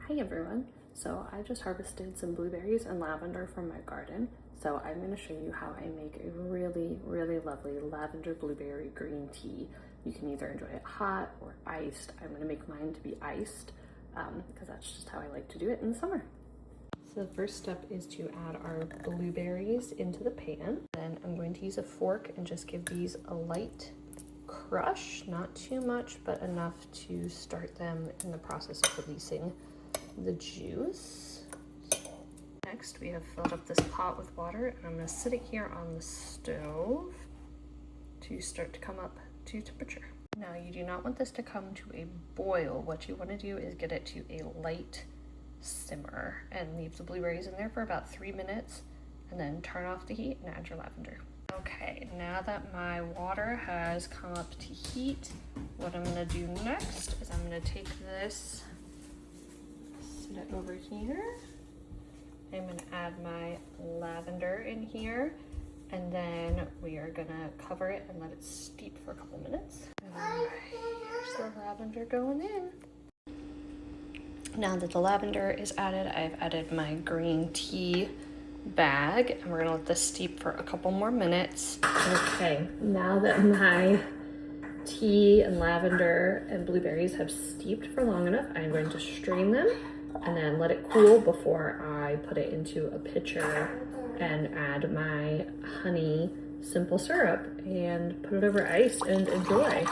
Hi everyone. So I just harvested some blueberries and lavender from my garden. So I'm going to show you how I make a really lovely lavender blueberry green tea. You can either enjoy it hot or iced. I'm going to make mine to be iced because that's just how I like to do it in the summer. So the first step is to add our blueberries into the pan. Then I'm going to use a fork and just give these a light crush, not too much, but enough to start them in the process of releasing the juice. Next, we have filled up this pot with water, and I'm going to sit it here on the stove to start to come up to temperature. Now, you do not want this to come to a boil. What you want to do is get it to a light simmer and leave the blueberries in there for about 3 minutes, and then turn off the heat and add your lavender. Okay, now that my water has come up to heat, what I'm going to do next is I'm going to take this, set it over here. I'm going to add my lavender in here, and then we are going to cover it and let it steep for a couple minutes. And here's the lavender going in. Now that the lavender is added, I've added my green tea bag, and we're gonna let this steep for a couple more minutes. Okay, now that my tea and lavender and blueberries have steeped for long enough, I'm going to strain them and then let it cool before I put it into a pitcher and add my honey simple syrup and put it over ice and enjoy.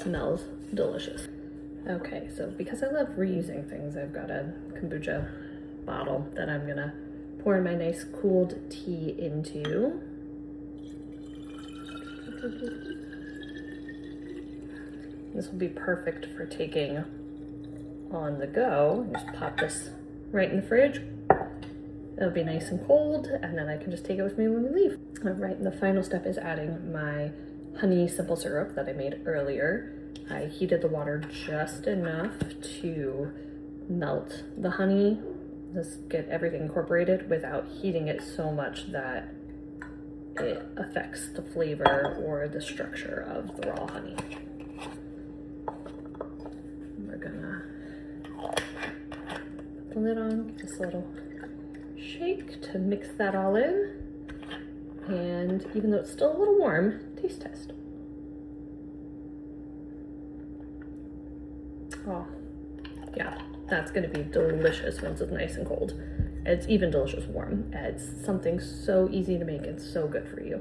Smells delicious. Okay, so because I love reusing things, I've got a kombucha bottle that I'm gonna pour my nice cooled tea into. This will be perfect for taking on the go. Just pop this right in the fridge. It'll be nice and cold, and then I can just take it with me when we leave. All right, and the final step is adding my honey simple syrup that I made earlier. I heated the water just enough to melt the honey, just get everything incorporated without heating it so much that it affects the flavor or the structure of the raw honey. We're gonna put the lid on, give this a little shake to mix that all in. And even though it's still a little warm, taste test. Oh, yeah, that's gonna be delicious once it's nice and cold. It's even delicious warm. It's something so easy to make and so good for you.